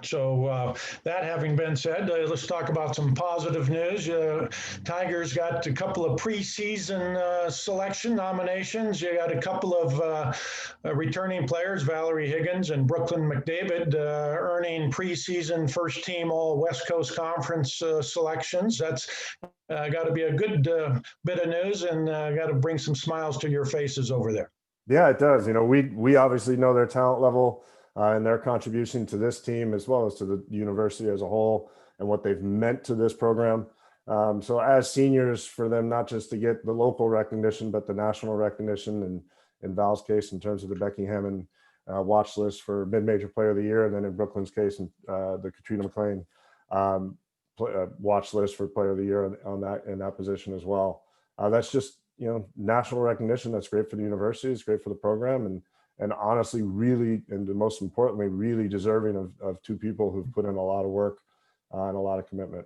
So that having been said, let's talk about some positive news. Tigers got a couple of preseason selection nominations. You got a couple of returning players, Valerie Higgins and Brooklyn McDavid, earning preseason first team all West Coast Conference selections. That's got to be a good bit of news, and got to bring some smiles to your faces over there. Yeah, it does. We obviously know their talent level and their contribution to this team as well as to the university as a whole and what they've meant to this program. So as seniors, for them not just to get the local recognition, but the national recognition, and in Val's case, in terms of the Becky Hammond watch list for mid-major player of the year, and then in Brooklyn's case, the Katrina McLean watch list for player of the year on that in that position as well. That's just national recognition. That's great for the university. It's great for the program, and honestly, really, and most importantly, really deserving of two people who've put in a lot of work and a lot of commitment.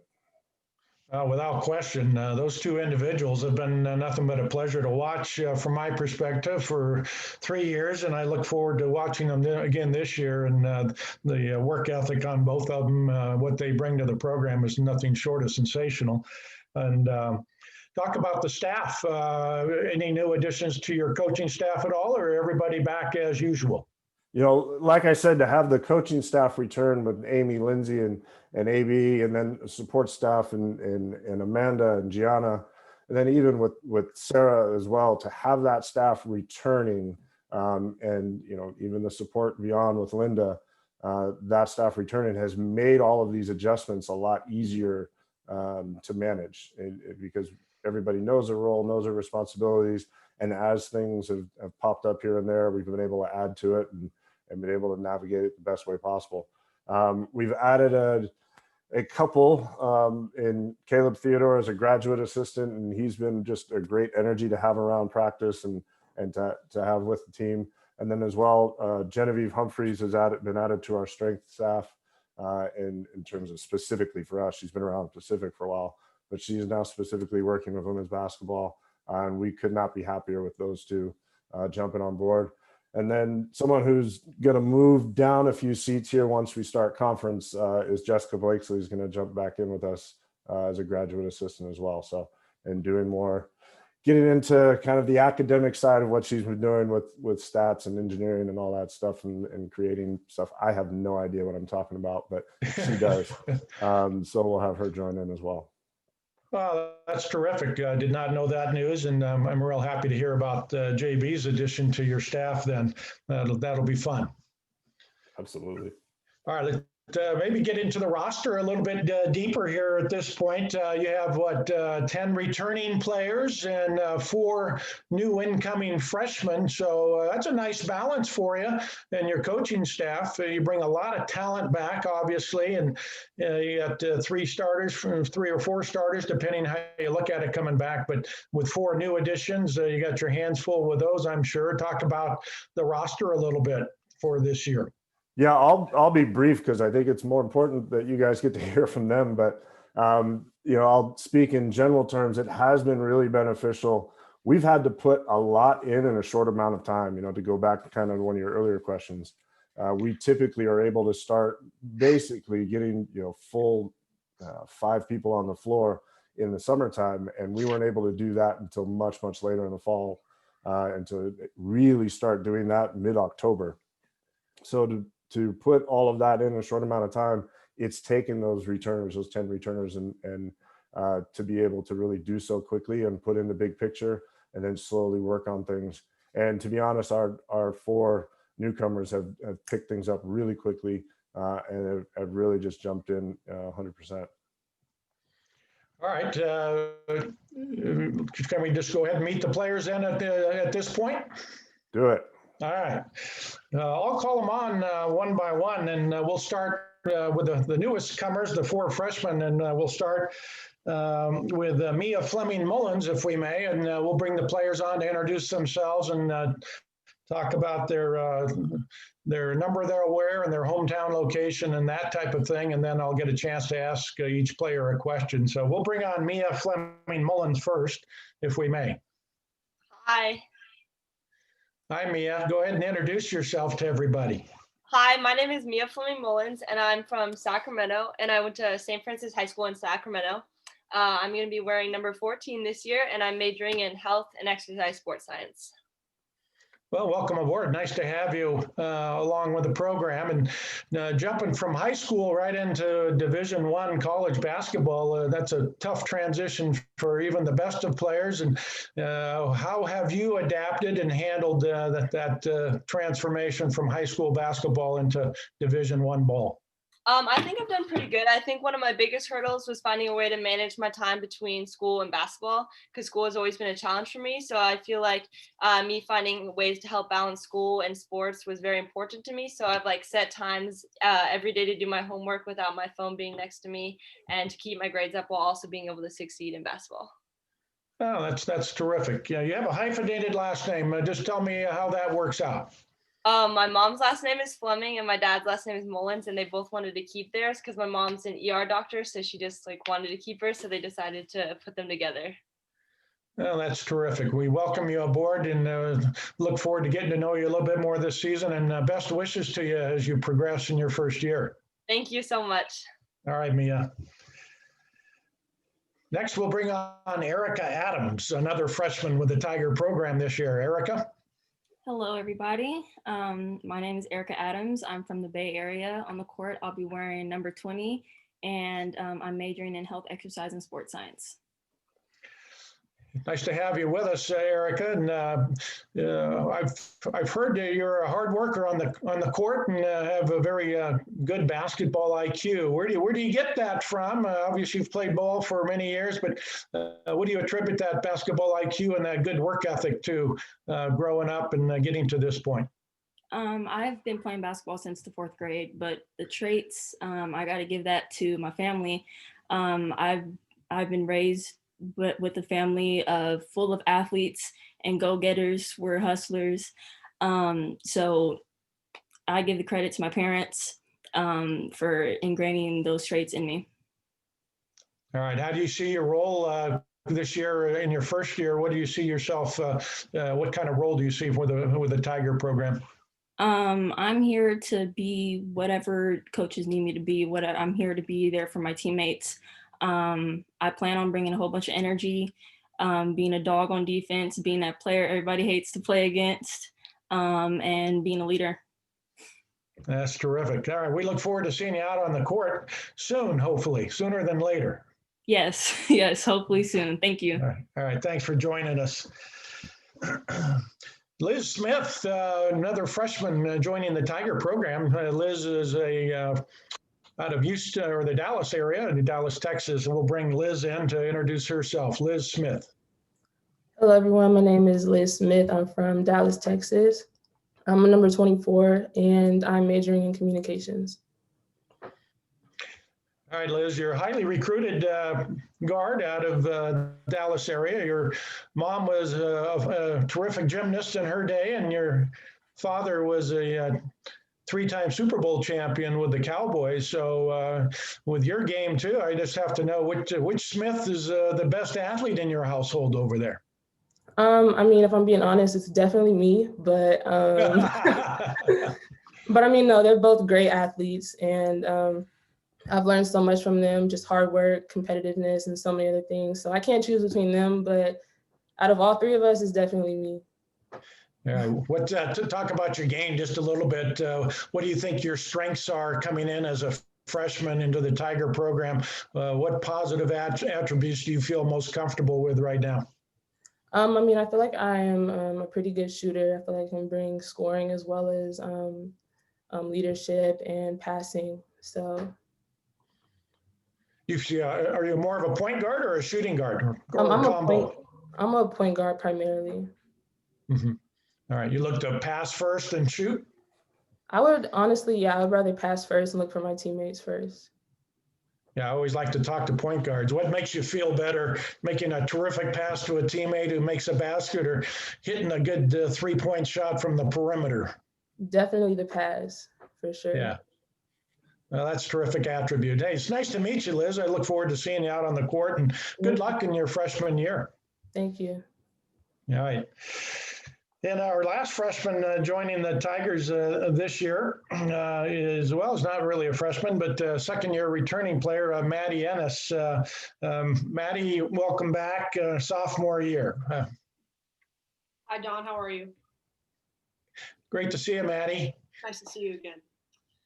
Without question, those two individuals have been nothing but a pleasure to watch from my perspective for 3 years, and I look forward to watching them again this year. And the work ethic on both of them, what they bring to the program, is nothing short of sensational. And talk about the staff. Any new additions to your coaching staff at all, or everybody back as usual? Like I said, to have the coaching staff return with Amy, Lindsay, and AB, and then support staff and Amanda and Gianna, and then even with Sarah as well, to have that staff returning, and even the support beyond with Linda, that staff returning has made all of these adjustments a lot easier to manage, because everybody knows their role, knows their responsibilities, and as things have popped up here and there, we've been able to add to it and been able to navigate it the best way possible. We've added a couple in Caleb Theodore as a graduate assistant, and he's been just a great energy to have around practice and to have with the team. And then as well, Genevieve Humphreys has been added to our strength staff in terms of specifically for us. She's been around Pacific for a while, but she's now specifically working with women's basketball, and we could not be happier with those two jumping on board. And then someone who's going to move down a few seats here once we start conference is Jessica Blakesley, who's going to jump back in with us as a graduate assistant as well. So, and doing more, getting into kind of the academic side of what she's been doing with stats and engineering and all that stuff, and creating stuff. I have no idea what I'm talking about, but she does. So we'll have her join in as well. Well, that's terrific. I did not know that news, and I'm real happy to hear about JB's addition to your staff. Then that'll be fun. Absolutely. All right, maybe get into the roster a little bit deeper here at this point. You have 10 returning players and 4 new incoming freshmen. So that's a nice balance for you and your coaching staff. You bring a lot of talent back, obviously, and you got 3 or 4 starters, depending how you look at it, coming back. But with 4 new additions, you got your hands full with those, I'm sure. Talk about the roster a little bit for this year. Yeah, I'll be brief because I think it's more important that you guys get to hear from them. But I'll speak in general terms. It has been really beneficial. We've had to put a lot in a short amount of time. To go back to kind of one of your earlier questions, we typically are able to start basically getting full 5 people on the floor in the summertime, and we weren't able to do that until much later in the fall, and to really start doing that mid-October. So to put all of that in a short amount of time, it's taken those 10 returners, and to be able to really do so quickly and put in the big picture and then slowly work on things. And to be honest, our 4 newcomers have picked things up really quickly and have really just jumped in 100%. All right. Can we just go ahead and meet the players then at this point? Do it. All right. I'll call them on one by one, and we'll start with the newest comers, the 4 freshmen, and we'll start with Mia Fleming Mullins, if we may, and we'll bring the players on to introduce themselves and talk about their number they'll wear and their hometown location and that type of thing, and then I'll get a chance to ask each player a question. So we'll bring on Mia Fleming Mullins first, if we may. Hi. Hi, Mia. Go ahead and introduce yourself to everybody. Hi, my name is Mia Fleming Mullins, and I'm from Sacramento, and I went to St. Francis High School in Sacramento. I'm going to be wearing number 14 this year, and I'm majoring in health and exercise sports science. Well, welcome aboard. Nice to have you along with the program. And jumping from high school right into Division I college basketball, that's a tough transition for even the best of players. And how have you adapted and handled that transformation from high school basketball into Division I ball? I think I've done pretty good. I think one of my biggest hurdles was finding a way to manage my time between school and basketball, because school has always been a challenge for me. So I feel like me finding ways to help balance school and sports was very important to me. So I've set times every day to do my homework without my phone being next to me, and to keep my grades up while also being able to succeed in basketball. Oh, that's terrific. Yeah, you have a hyphenated last name. Just tell me how that works out. My mom's last name is Fleming and my dad's last name is Mullins, and they both wanted to keep theirs because my mom's an ER doctor, so she just wanted to keep hers, so they decided to put them together. Well, that's terrific. We welcome you aboard and look forward to getting to know you a little bit more this season, and best wishes to you as you progress in your first year. Thank you so much. All right, Mia. Next, we'll bring on Erica Adams, another freshman with the Tiger program this year. Erica? Hello, everybody. My name is Erica Adams. I'm from the Bay Area. On the court, I'll be wearing number 20, and I'm majoring in health, exercise, and sports science. Nice to have you with us, Erica. And I've heard that you're a hard worker on the court and have a very good basketball IQ. Where do you get that from? Obviously, you've played ball for many years, but what do you attribute that basketball IQ and that good work ethic to growing up and getting to this point? I've been playing basketball since the 4th grade, but the traits, I got to give that to my family. I've been raised with a family full of athletes and go-getters. We're hustlers. So I give the credit to my parents for ingraining those traits in me. All right. How do you see your role this year in your first year? What do you see yourself? What kind of role do you see with the Tiger program? I'm here to be whatever coaches need me to be. I'm here to be there for my teammates. I plan on bringing a whole bunch of energy, being a dog on defense, being that player everybody hates to play against, and being a leader. That's terrific. All right. We look forward to seeing you out on the court soon, hopefully, sooner than later. Yes, hopefully soon. Thank you. All right. Thanks for joining us. Liz Smith, another freshman joining the Tiger program. Liz is out of Houston or the Dallas area, in Dallas, Texas, and we'll bring Liz in to introduce herself. Liz Smith. Hello, everyone. My name is Liz Smith. I'm from Dallas, Texas. I'm a number 24, and I'm majoring in communications. All right, Liz, you're a highly recruited guard out of Dallas area. Your mom was a terrific gymnast in her day, and your father was a 3-time Super Bowl champion with the Cowboys. So with your game too, I just have to know which Smith is the best athlete in your household over there. I mean, if I'm being honest, it's definitely me, but but I mean, no, they're both great athletes, and I've learned so much from them, just hard work, competitiveness, and so many other things. So I can't choose between them, but out of all 3 of us, it's definitely me. To talk about your game just a little bit, what do you think your strengths are coming in as a freshman into the Tiger program? What positive attributes do you feel most comfortable with right now? I mean, I feel like I am a pretty good shooter. I feel like I can bring scoring as well as leadership and passing. So, are you more of a point guard or a shooting guard, or I'm a point guard primarily. Mm-hmm. All right, you look to pass first and shoot? I would honestly, I would rather pass first and look for my teammates first. Yeah, I always like to talk to point guards. What makes you feel better, making a terrific pass to a teammate who makes a basket or hitting a good 3-point shot from the perimeter? Definitely the pass, for sure. Yeah. Well, that's a terrific attribute. Hey, it's nice to meet you, Liz. I look forward to seeing you out on the court, and good luck in your freshman year. Thank you. All right. And our last freshman joining the Tigers this year, as well as not really a freshman, but second-year returning player, Maddie Ennis. Maddie, welcome back, sophomore year. Hi, Don. How are you? Great to see you, Maddie. Nice to see you again.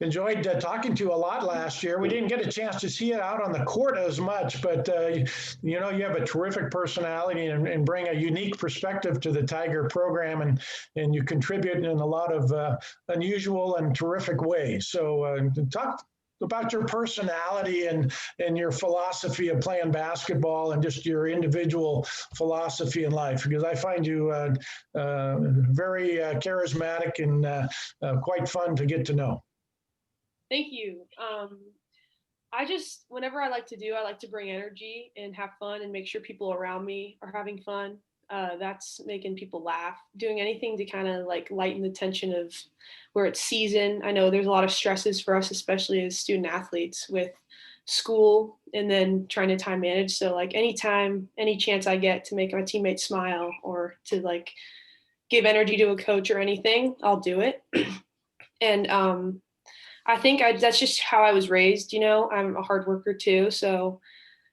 Enjoyed talking to you a lot last year. We didn't get a chance to see it out on the court as much, but you know, you have a terrific personality and bring a unique perspective to the Tiger program, and you contribute in a lot of unusual and terrific ways. So talk about your personality and your philosophy of playing basketball and just your individual philosophy in life, because I find you very charismatic and quite fun to get to know. Thank you. Whenever I like to bring energy and have fun and make sure people around me are having fun. That's making people laugh, doing anything to kind of like lighten the tension of where it's season. I know there's a lot of stresses for us, especially as student athletes with school and then trying to time manage. So like anytime, any chance I get to make my teammates smile or to like give energy to a coach or anything, I'll do it. And I think that's just how I was raised. You know, I'm a hard worker too. So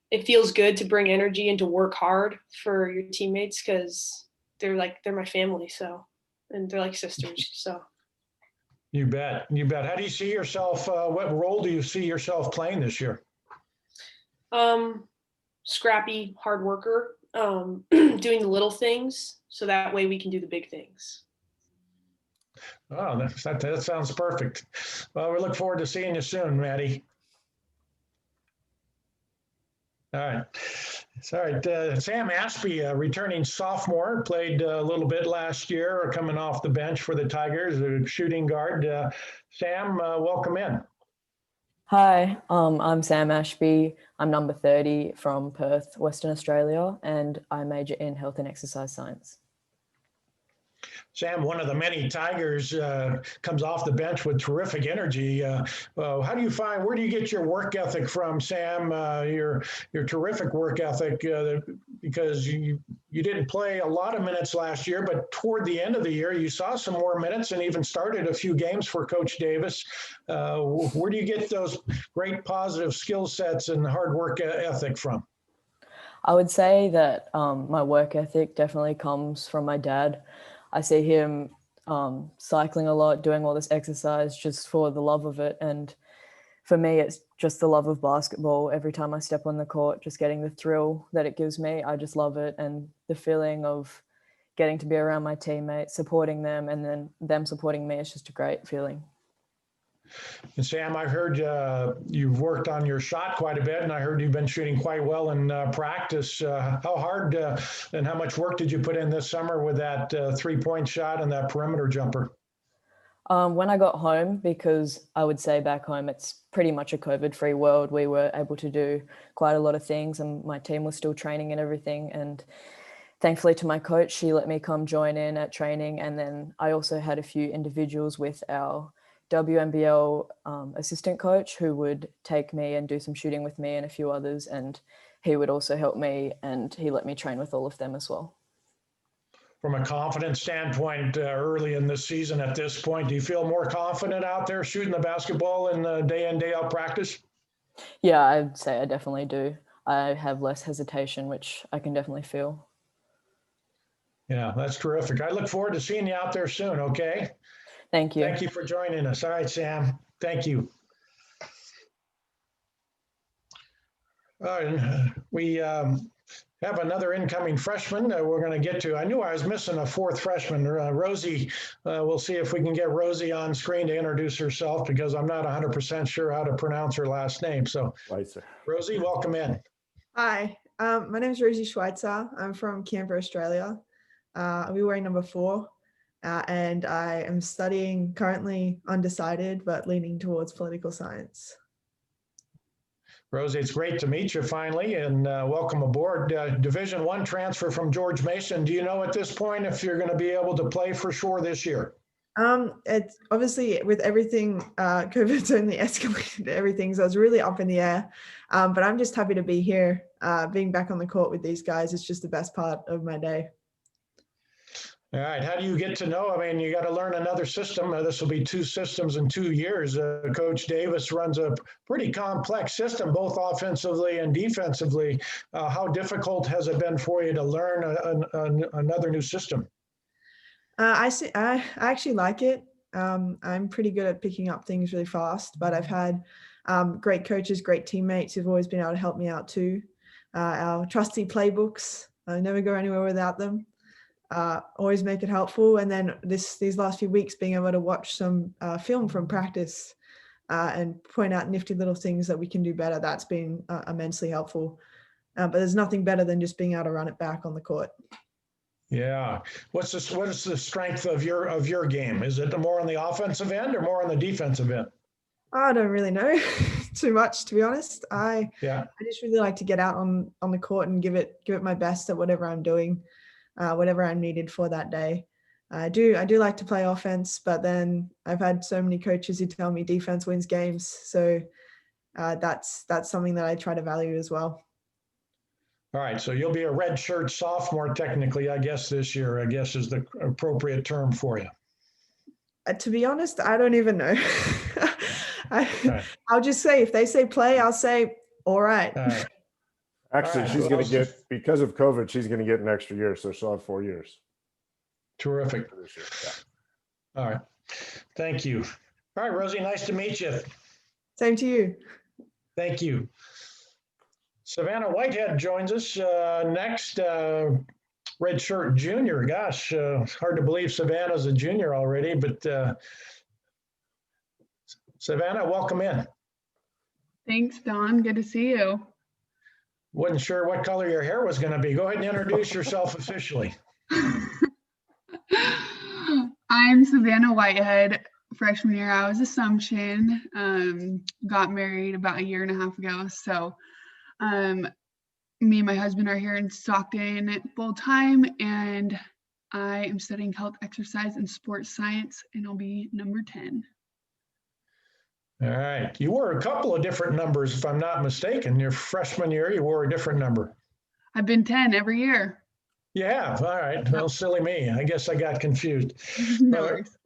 it feels good to bring energy and to work hard for your teammates because they're my family. So, and they're like sisters. So. You bet. You bet. How do you see yourself? What role do you see yourself playing this year? Scrappy, hard worker, doing the little things. So that way we can do the big things. Oh, that sounds perfect. Well, we look forward to seeing you soon, Maddie. All right. All right. Sam Ashby, returning sophomore, played a little bit last year, coming off the bench for the Tigers, a shooting guard. Sam, welcome in. Hi, I'm Sam Ashby. I'm number 30 from Perth, Western Australia, and I major in health and exercise science. Sam, one of the many Tigers, comes off the bench with terrific energy. How do you find, where do you get your work ethic from, Sam? Your terrific work ethic, because you didn't play a lot of minutes last year, but toward the end of the year, you saw some more minutes and even started a few games for Coach Davis. Where do you get those great positive skill sets and hard work ethic from? I would say that my work ethic definitely comes from my dad. I see him cycling a lot, doing all this exercise just for the love of it. And for me, it's just the love of basketball. Every time I step on the court, just getting the thrill that it gives me, I just love it. And the feeling of getting to be around my teammates, supporting them, and then them supporting me, it's just a great feeling. And Sam, I heard you've worked on your shot quite a bit, and I heard you've been shooting quite well in practice. How hard and how much work did you put in this summer with that three-point shot and that perimeter jumper? When I got home, because I would say back home it's pretty much a COVID-free world, we were able to do quite a lot of things, and my team was still training and everything. And thankfully to my coach, she let me come join in at training. And then I also had a few individuals with our WNBL assistant coach who would take me and do some shooting with me and a few others, and he would also help me, and he let me train with all of them as well. From a confidence standpoint, early in this season at this point, do you feel more confident out there shooting the basketball in day in, day out practice? Yeah, I'd say I definitely do. I have less hesitation, which I can definitely feel. Yeah, that's terrific. I look forward to seeing you out there soon, okay? Thank you. Thank you for joining us. All right, Sam. Thank you. All right, we have another incoming freshman we're going to get to. I knew I was missing a fourth freshman, Rosie. We'll see if we can get Rosie on screen to introduce herself, because I'm not 100% sure how to pronounce her last name. So, Schweitzer. Rosie, welcome in. Hi, my name is Rosie Schweitzer. I'm from Canberra, Australia. I'll be wearing number 4. And I am studying, currently undecided, but leaning towards political science. Rosie, it's great to meet you finally, and welcome aboard. Division I transfer from George Mason. Do you know at this point if you're going to be able to play for sure this year? It's obviously with everything, COVID's only escalated everything, so it's really up in the air. But I'm just happy to be here. Being back on the court with these guys is just the best part of my day. All right. How do you get to know? I mean, you got to learn another system. This will be 2 systems in 2 years. Coach Davis runs a pretty complex system, both offensively and defensively. How difficult has it been for you to learn another new system? I actually like it. I'm pretty good at picking up things really fast, but I've had great coaches, great teammates who've always been able to help me out too. Our trusty playbooks, I never go anywhere without them. Always make it helpful. And then these last few weeks, being able to watch some film from practice and point out nifty little things that we can do better, that's been immensely helpful. But there's nothing better than just being able to run it back on the court. Yeah. What is the strength of your game? Is it more on the offensive end or more on the defensive end? I don't really know too much, to be honest. I just really like to get out on the court and give it my best at whatever I'm doing, whatever I'm needed for that day. I do like to play offense, but then I've had so many coaches who tell me defense wins games. So that's something that I try to value as well. All right, so you'll be a redshirt sophomore technically, I guess, this year, I guess is the appropriate term for you. To be honest, I don't even know. Right. I'll just say, if they say play, I'll say, all right. Actually, she's going to get, because of COVID, she's going to get an extra year, so she'll have 4 years. Terrific. Yeah. All right, thank you. All right, Rosie, nice to meet you. Same to you. Thank you. Savannah Whitehead joins us next. Redshirt junior. Gosh, hard to believe Savannah's a junior already, but Savannah, welcome in. Thanks, Don. Good to see you. Wasn't sure what color your hair was going to be. Go ahead and introduce yourself officially. I'm Savannah Whitehead. Freshman year, I was Assumption. Got married about 1.5 years ago. So me and my husband are here in Stockton full time, and I am studying health, exercise, and sports science, and I'll be number 10. All right. You wore a couple of different numbers, if I'm not mistaken. Your freshman year, you wore a different number. I've been 10 every year. Yeah. All right. Well, silly me. I guess I got confused. No worries.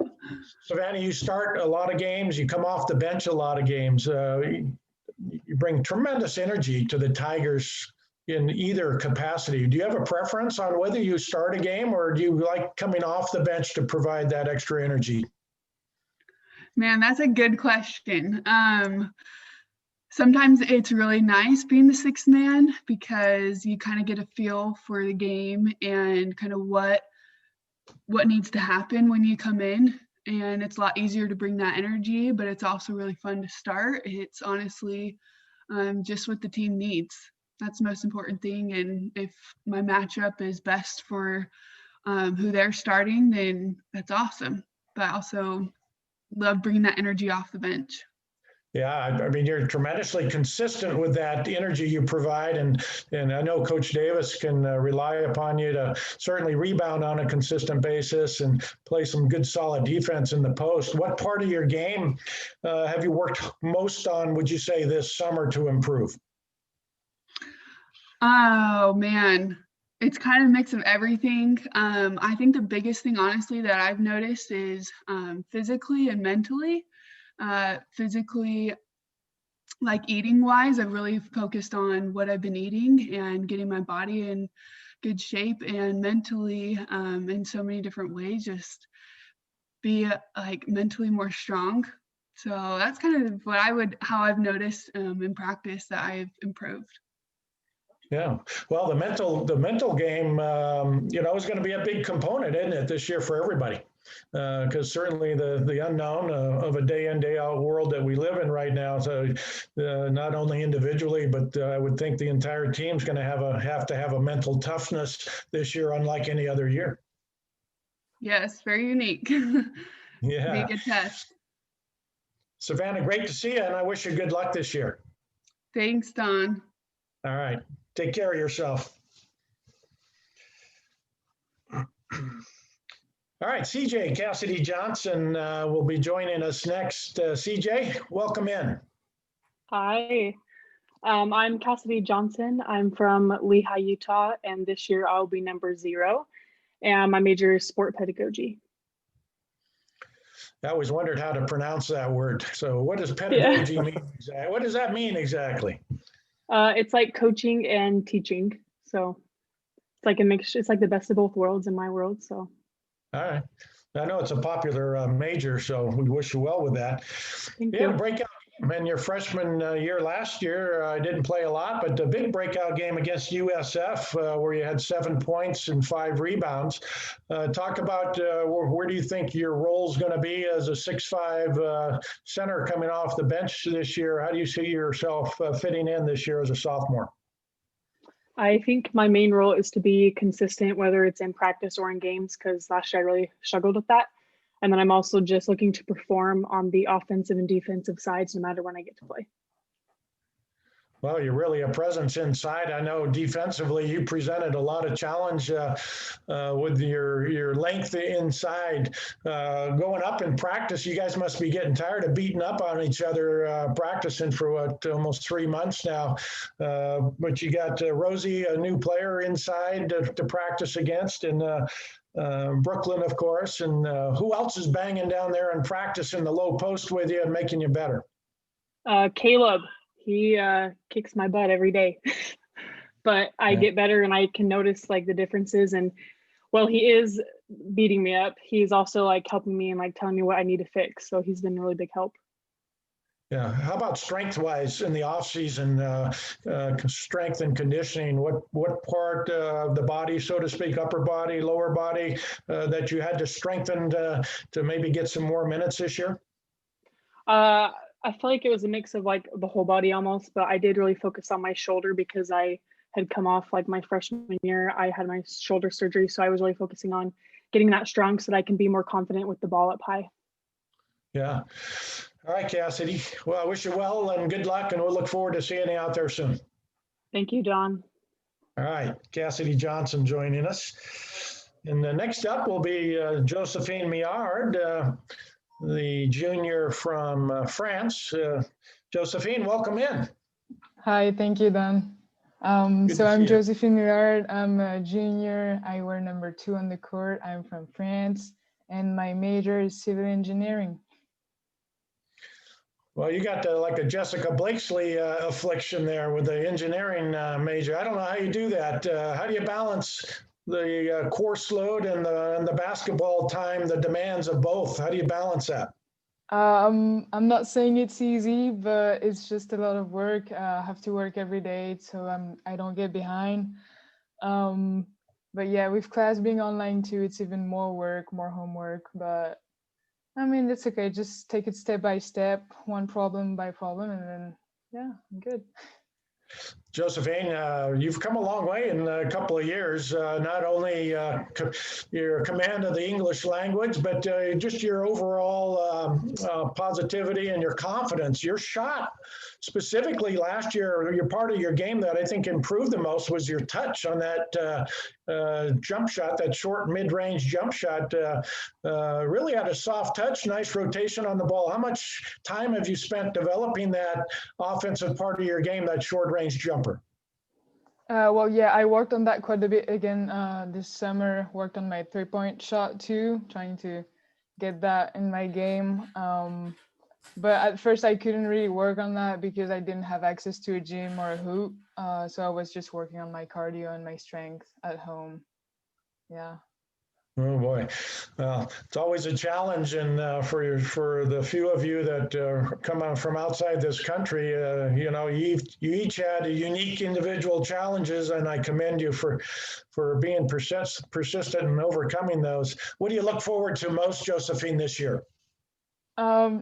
Savannah, you start a lot of games. You come off the bench a lot of games. You bring tremendous energy to the Tigers in either capacity. Do you have a preference on whether you start a game, or do you like coming off the bench to provide that extra energy? Man, that's a good question. Sometimes it's really nice being the 6th man because you kind of get a feel for the game and kind of what needs to happen when you come in. And it's a lot easier to bring that energy, but it's also really fun to start. It's honestly just what the team needs. That's the most important thing. And if my matchup is best for who they're starting, then that's awesome. But I also love bringing that energy off the bench. Yeah, I mean, you're tremendously consistent with that energy you provide. And I know Coach Davis can rely upon you to certainly rebound on a consistent basis and play some good, solid defense in the post. What part of your game have you worked most on, would you say, this summer to improve? Oh, man. It's kind of a mix of everything. I think the biggest thing, honestly, that I've noticed is physically and mentally. Physically, like eating wise, I've really focused on what I've been eating and getting my body in good shape, and mentally in so many different ways, just be like mentally more strong. So that's kind of how I've noticed in practice that I've improved. Yeah, well, the mental game, is going to be a big component, isn't it, this year for everybody? Because certainly the unknown of a day in, day out world that we live in right now. So not only individually, but I would think the entire team's going to have to have a mental toughness this year, unlike any other year. Yes, very unique. Yeah. Be a good test. Savannah, great to see you, and I wish you good luck this year. Thanks, Don. All right. Take care of yourself. All right, CJ Cassidy Johnson will be joining us next. CJ, welcome in. Hi, I'm Cassidy Johnson. I'm from Lehigh, Utah, and this year I'll be number 0. and my major is sport pedagogy. I always wondered how to pronounce that word. So what does pedagogy mean exactly? What does that mean exactly? It's like coaching and teaching. So it's like a mix. It's like the best of both worlds in my world. So. All right. I know it's a popular major, so we wish you well with that. Thank you. Had you. a breakout game in your freshman year last year. I didn't play a lot, but the big breakout game against USF where you had 7 points and 5 rebounds. Talk about where do you think your role is going to be as a 6'5" center coming off the bench this year? How do you see yourself fitting in this year as a sophomore? I think my main role is to be consistent, whether it's in practice or in games, because last year I really struggled with that. And then I'm also just looking to perform on the offensive and defensive sides, no matter when I get to play. Well, you're really a presence inside. I know defensively you presented a lot of challenge with your length inside. Going up in practice, you guys must be getting tired of beating up on each other, practicing for almost 3 months now. But you got Rosie, a new player inside to practice against, and Brooklyn, of course. And who else is banging down there in practice in the low post with you and making you better? Caleb. He kicks my butt every day, but I get better and I can notice like the differences. And while he is beating me up, he's also like helping me and like telling me what I need to fix. So he's been a really big help. Yeah. How about strength wise in the off season, strength and conditioning? What part of the body, so to speak, upper body, lower body, that you had to strengthen to maybe get some more minutes this year? I feel like it was a mix of like the whole body almost, but I did really focus on my shoulder because I had come off like my freshman year. I had my shoulder surgery. So I was really focusing on getting that strong so that I can be more confident with the ball up high. Yeah. All right, Cassidy. Well, I wish you well and good luck, and we'll look forward to seeing you out there soon. Thank you, Don. All right. Cassidy Johnson joining us. And next up will be Josephine Girard, the junior from France. Josephine, welcome in. Hi, thank you, Don. So I'm Josephine Girard. I'm a junior. I wear number 2 on the court. I'm from France, and my major is civil engineering. Well, you got like a Jessica Blakesley affliction there with the engineering major. I don't know how you do that. How do you balance the course load and the basketball time, the demands of both? How do you balance that? I'm not saying it's easy, but it's just a lot of work. I have to work every day, so I don't get behind. But yeah, with class being online too, it's even more work, more homework. But I mean, that's okay. Just take it step by step, one problem by problem, and then yeah, I'm good. Josephine, you've come a long way in a couple of years, not only your command of the English language, but just your overall positivity and your confidence. Your shot, specifically last year, your part of your game that I think improved the most was your touch on that jump shot, that short mid-range jump shot. Really had a soft touch, nice rotation on the ball. How much time have you spent developing that offensive part of your game, that short-range jumper? Well, yeah, I worked on that quite a bit again this summer. Worked on my 3-point shot too, trying to get that in my game. But at first I couldn't really work on that because I didn't have access to a gym or a hoop. So I was just working on my cardio and my strength at home. Yeah. Oh boy, well, it's always a challenge, and for the few of you that come out from outside this country, you know, you each had a unique individual challenges, and I commend you for being persistent and overcoming those. What do you look forward to most, Josephine, this year?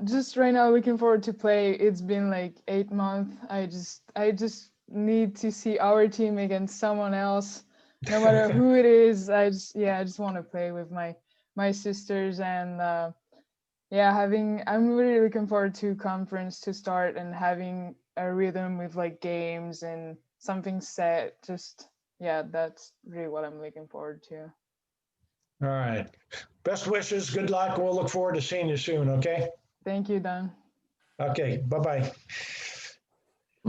Just right now, looking forward to play. It's been like 8 months. I just need to see our team against someone else. No matter who it is, I just want to play with my sisters, and I'm really looking forward to conference to start and having a rhythm with like games and something set. That's really what I'm looking forward to. All right. Best wishes. Good luck. We'll look forward to seeing you soon. Okay. Thank you, Don. Okay. Bye-bye.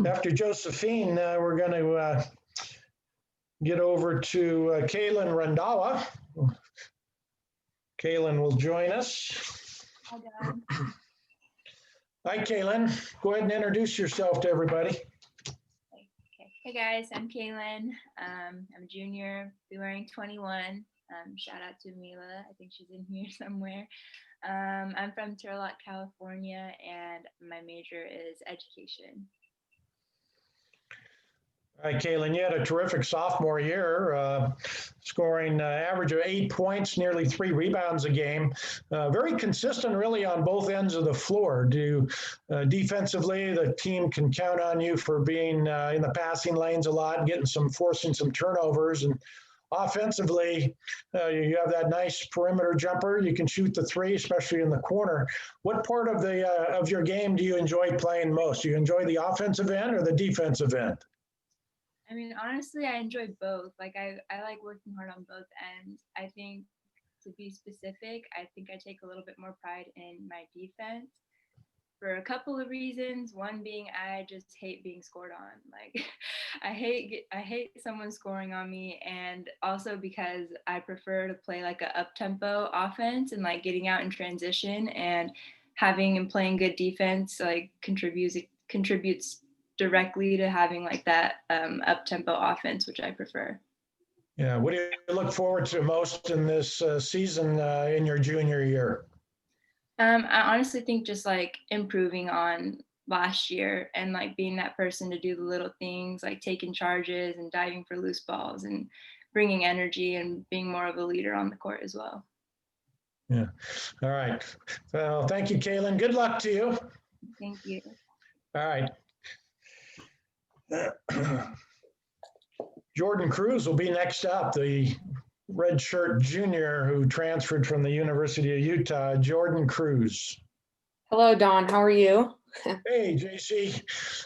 After Josephine, we're going to get over to Caitlyn Rhondaw, Caitlyn will join us. Hi, Dad. Hi, Caitlyn. Go ahead and introduce yourself to everybody. Okay. Hey guys, I'm Caitlyn. I'm a junior, be wearing 21. Shout out to Mila. I think she's in here somewhere. I'm from Turlock, California, and my major is education. All right, Caitlyn, you had a terrific sophomore year, scoring average of 8 points, nearly 3 rebounds a game. Very consistent, really, on both ends of the floor. Defensively, the team can count on you for being in the passing lanes a lot, forcing some turnovers. And offensively, you have that nice perimeter jumper. You can shoot the three, especially in the corner. What part of your game do you enjoy playing most? Do you enjoy the offensive end or the defensive end? I mean, honestly, I enjoy both. Like, I like working hard on both ends. I think, to be specific, I think I take a little bit more pride in my defense for a couple of reasons. One being I just hate being scored on. Like, I hate someone scoring on me, and also because I prefer to play like a up-tempo offense and like getting out in transition, and having and playing good defense like contributes directly to having like that up-tempo offense, which I prefer. Yeah, what do you look forward to most in this season in your junior year? I honestly think just like improving on last year and like being that person to do the little things, like taking charges and diving for loose balls and bringing energy and being more of a leader on the court as well. Yeah. All right. Well, thank you, Caitlyn. Good luck to you. Thank you. All right. Jordan Cruz will be next up, the redshirt junior who transferred from the University of Utah. Jordan Cruz. Hello, Don. How are you? Hey, JC.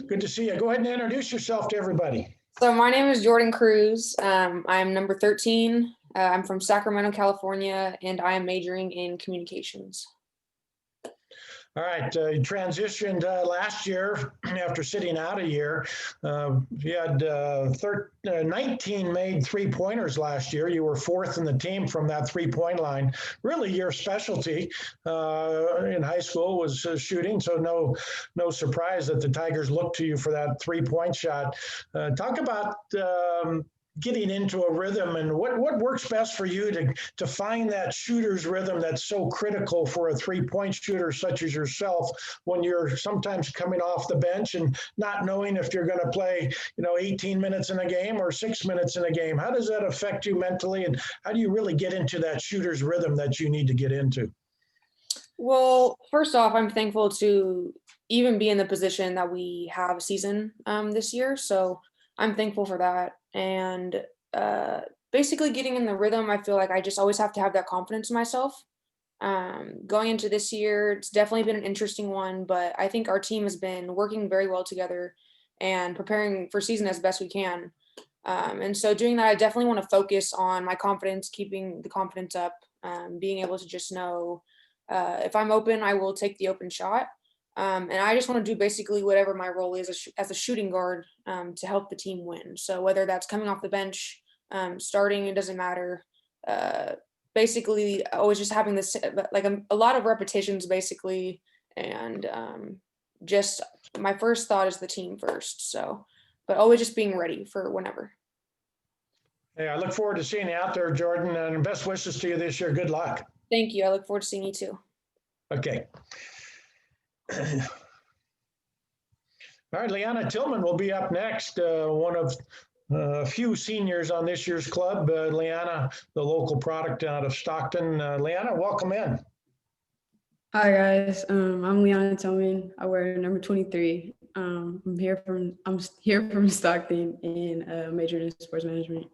Good to see you. Go ahead and introduce yourself to everybody. So my name is Jordan Cruz. I'm number 13. I'm from Sacramento, California, and I am majoring in communications. All right, you transitioned last year after sitting out a year. You had 19 made three-pointers last year. You were 4th in the team from that three-point line. Really, your specialty in high school was shooting, so no surprise that the Tigers looked to you for that three-point shot. Talk about getting into a rhythm and what works best for you to find that shooter's rhythm that's so critical for a three-point shooter such as yourself when you're sometimes coming off the bench and not knowing if you're going to play 18 minutes in a game or 6 minutes in a game. How does that affect you mentally, and how do you really get into that shooter's rhythm that you need to get into? Well, first off, I'm thankful to even be in the position that we have a season this year, so I'm thankful for that. And basically getting in the rhythm, I feel like I just always have to have that confidence in myself. Going into this year, it's definitely been an interesting one, but I think our team has been working very well together and preparing for season as best we can. And so doing that, I definitely want to focus on my confidence, keeping the confidence up, being able to just know if I'm open, I will take the open shot. And I just want to do basically whatever my role is as a shooting guard to help the team win. So whether that's coming off the bench, starting, it doesn't matter. Basically, always just having this, like a lot of repetitions basically. And just my first thought is the team first. So, but always just being ready for whenever. Hey, I look forward to seeing you out there, Jordan, and best wishes to you this year. Good luck. Thank you. I look forward to seeing you too. Okay. All right, Lyanna Tillman will be up next, one of a few seniors on this year's club. Lyanna, the local product out of Stockton. Lyanna, welcome in. Hi guys, I'm Lyanna Tillman. I wear number 23. I'm here from Stockton and majored in sports management.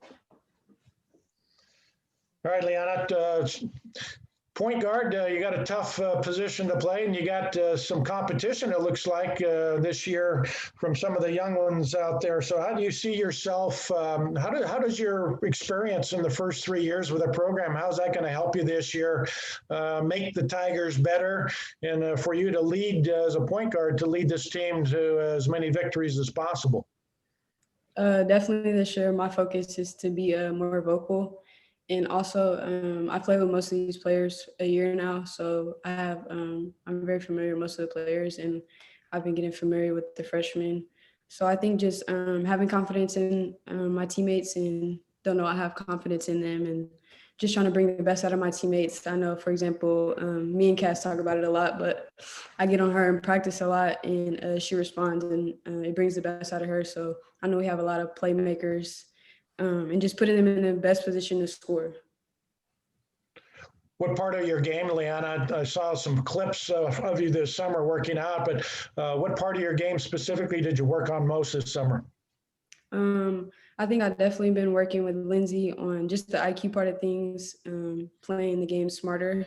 All right, Lyanna, point guard, you got a tough position to play, and you got some competition, it looks like, this year from some of the young ones out there. So how do you see yourself? How does your experience in the first 3 years with the program, how's that going to help you this year make the Tigers better, and for you to lead as a point guard, to lead this team to as many victories as possible? Definitely this year, my focus is to be more vocal And also, I play with most of these players a year now, so I'm very familiar with most of the players, and I've been getting familiar with the freshmen. So I think just having confidence in my teammates, and they'll know I have confidence in them, and just trying to bring the best out of my teammates. I know, for example, me and Cass talk about it a lot, but I get on her in practice a lot, and she responds, and it brings the best out of her. So I know we have a lot of playmakers, and just putting them in the best position to score. What part of your game, Lyanna? I saw some clips of you this summer working out, but what part of your game specifically did you work on most this summer? I think I've definitely been working with Lindsay on just the IQ part of things, playing the game smarter,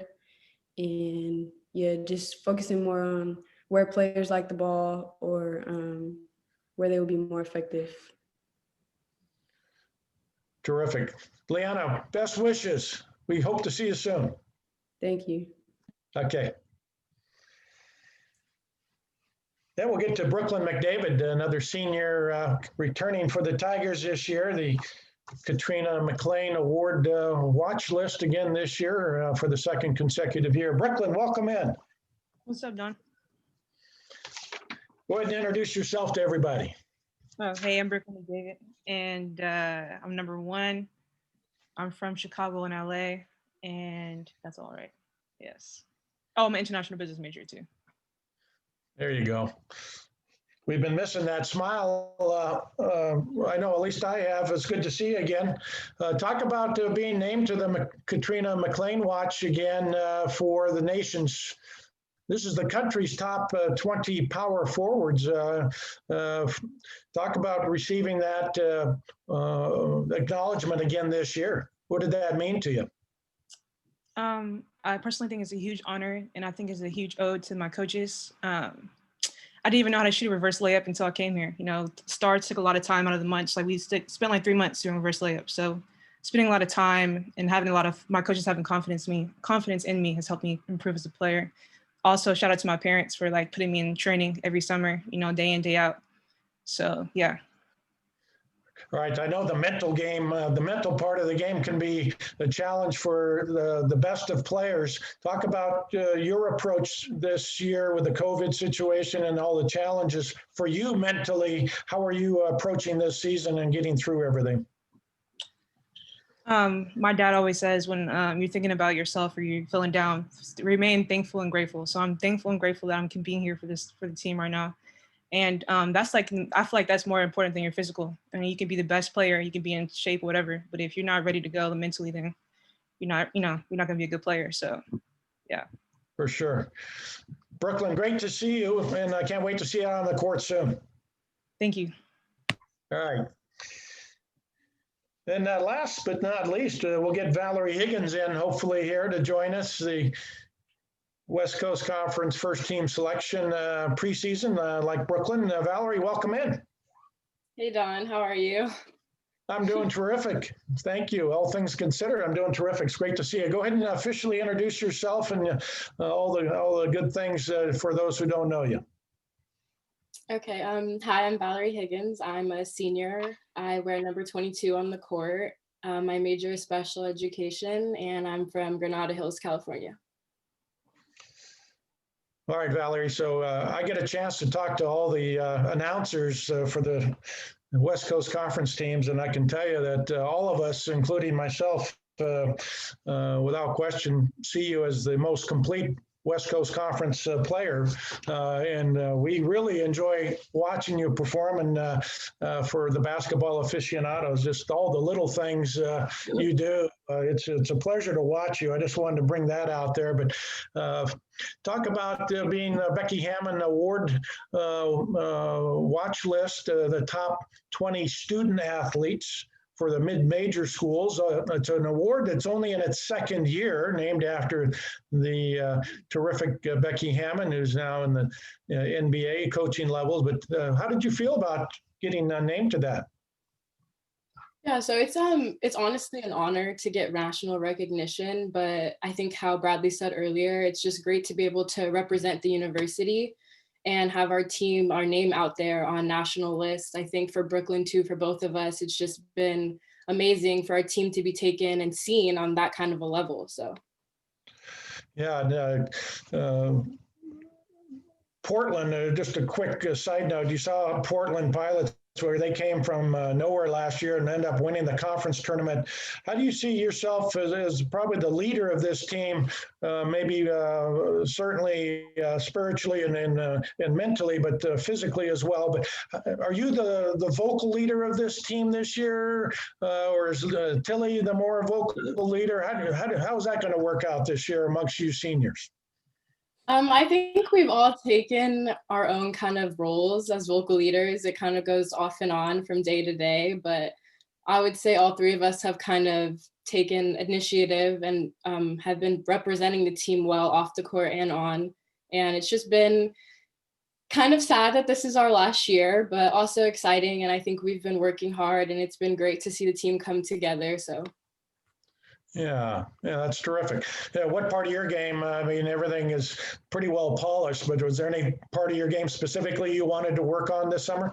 and yeah, just focusing more on where players like the ball or where they will be more effective. Terrific. Lyanna, best wishes. We hope to see you soon. Thank you. Okay. Then we'll get to Brooklyn McDavid, another senior returning for the Tigers this year. The Katrina McLean Award watch list again this year for the second consecutive year. Brooklyn, welcome in. What's up, Don? Go ahead and introduce yourself to everybody. Oh, hey, I'm Brooklyn McDavid, and I'm number 1. I'm from Chicago and LA, and that's all right. Yes. Oh, I'm an international business major too. There you go. We've been missing that smile. I know at least I have. It's good to see you again. Talk about being named to the Katrina McLean Watch again for the nation's. This is the country's top 20 power forwards. Talk about receiving that acknowledgement again this year. What did that mean to you? I personally think it's a huge honor, and I think it's a huge ode to my coaches. I didn't even know how to shoot a reverse layup until I came here. You know, Stars took a lot of time out of the months. Like we spent like 3 months doing reverse layup. So spending a lot of time and having a lot of my coaches having confidence in me has helped me improve as a player. Also, shout out to my parents for like putting me in training every summer, you know, day in, day out. So, yeah. All right. I know the mental game, the mental part of the game can be a challenge for the best of players. Talk about your approach this year with the COVID situation and all the challenges for you mentally. How are you approaching this season and getting through everything? My dad always says when you're thinking about yourself or you're feeling down, remain thankful and grateful. So I'm thankful and grateful that I'm being here for the team right now. And that's like, I feel like that's more important than your physical. I mean, you can be the best player, you can be in shape, whatever, but if you're not ready to go mentally, then you're not going to be a good player. So, yeah. For sure. Brooklyn, great to see you, and I can't wait to see you on the court soon. Thank you. All right. And last but not least, we'll get Valerie Higgins in, hopefully here to join us. The West Coast Conference first team selection preseason, like Brooklyn. Valerie, welcome in. Hey, Don, how are you? I'm doing terrific. Thank you. All things considered, I'm doing terrific. It's great to see you. Go ahead and officially introduce yourself and all the good things for those who don't know you. Okay. Hi, I'm Valerie Higgins. I'm a senior. I wear number 22 on the court. My major is special education, and I'm from Granada Hills, California. All right, Valerie. So I get a chance to talk to all the announcers for the West Coast Conference teams, and I can tell you that all of us, including myself, without question, see you as the most complete West Coast Conference player, and we really enjoy watching you perform. And for the basketball aficionados, just all the little things you do, it's a pleasure to watch you. I just wanted to bring that out there. But talk about being Becky Hammond Award watch list, the top 20 student athletes for the mid-major schools. It's an award that's only in its second year, named after the terrific Becky Hammond, who's now in the NBA coaching levels. But how did you feel about getting named to that? Yeah, so it's honestly an honor to get national recognition, but I think how Bradley said earlier, it's just great to be able to represent the university and have our name out there on national lists. I think for Brooklyn too, for both of us, it's just been amazing for our team to be taken and seen on that kind of a level. So. Yeah, and, Portland, just a quick side note, you saw Portland Pilots where they came from nowhere last year and ended up winning the conference tournament. How do you see yourself as probably the leader of this team, maybe certainly spiritually and mentally, but physically as well? But are you the vocal leader of this team this year, or is Tilly the more vocal leader? How is that going to work out this year amongst you seniors? I think we've all taken our own kind of roles as vocal leaders. It kind of goes off and on from day to day, but I would say all three of us have kind of taken initiative and have been representing the team well off the court and on. And it's just been kind of sad that this is our last year, but also exciting. And I think we've been working hard and it's been great to see the team come together. So. Yeah, that's terrific. Yeah, what part of your game, I mean, everything is pretty well polished, but was there any part of your game specifically you wanted to work on this summer?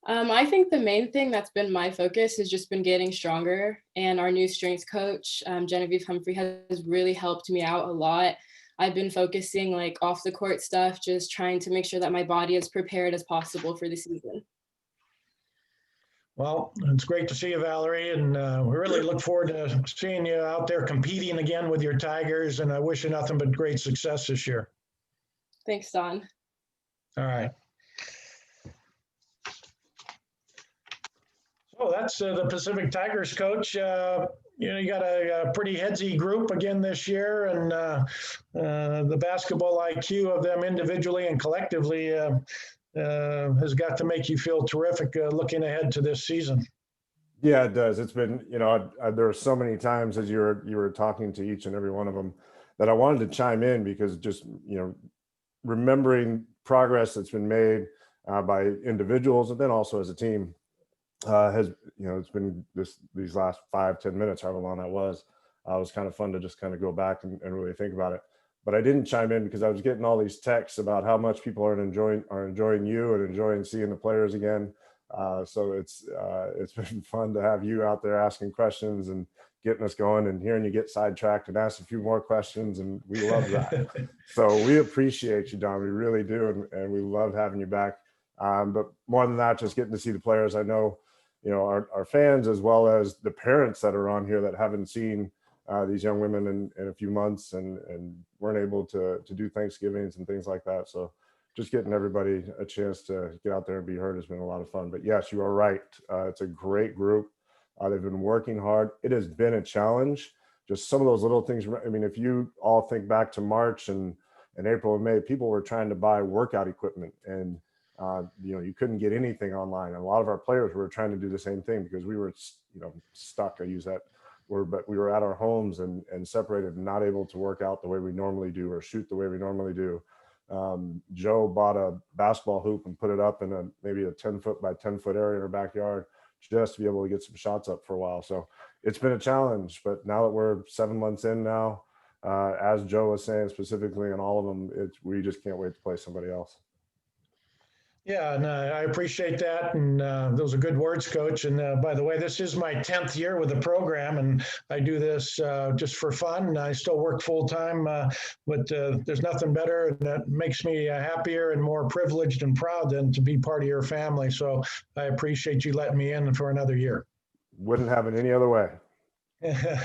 I think the main thing that's been my focus has just been getting stronger, and our new strengths coach, Genevieve Humphrey, has really helped me out a lot. I've been focusing like off the court stuff, just trying to make sure that my body is prepared as possible for the season. Well, it's great to see you, Valerie, and we really look forward to seeing you out there competing again with your Tigers, and I wish you nothing but great success this year. Thanks, Don. All right. So that's the Pacific Tigers coach. You got a pretty headsy group again this year, and the basketball IQ of them individually and collectively has got to make you feel terrific looking ahead to this season. Yeah, it does. It's been, there are so many times as you were talking to each and every one of them that I wanted to chime in, because just, remembering progress that's been made by individuals and then also as a team has, it's been these last 5-10 minutes, however long that was kind of fun to just kind of go back and really think about it. But I didn't chime in because I was getting all these texts about how much people are enjoying you and enjoying seeing the players again. So it's been fun to have you out there asking questions and getting us going, and hearing you get sidetracked and ask a few more questions, and we love that. So we appreciate you, Don. We really do, and we love having you back. But more than that, just getting to see the players. I know, our fans as well as the parents that are on here that haven't seen these young women in a few months and weren't able to do Thanksgivings and things like that. So just getting everybody a chance to get out there and be heard has been a lot of fun. But yes, you are right. It's a great group. They've been working hard. It has been a challenge. Just some of those little things. I mean, if you all think back to March and April and May, people were trying to buy workout equipment, and you couldn't get anything online. And a lot of our players were trying to do the same thing because we were, stuck. I use that word, but we were at our homes and separated and not able to work out the way we normally do or shoot the way we normally do. Joe bought a basketball hoop and put it up in maybe a 10-foot by 10-foot area in her backyard just to be able to get some shots up for a while. So it's been a challenge, but now that we're 7 months in now, as Joe was saying specifically in all of them, we just can't wait to play somebody else. Yeah, and I appreciate that. And those are good words, Coach. And by the way, this is my 10th year with the program, and I do this just for fun. I still work full time, but there's nothing better, and that makes me happier and more privileged and proud than to be part of your family. So I appreciate you letting me in for another year. Wouldn't have it any other way.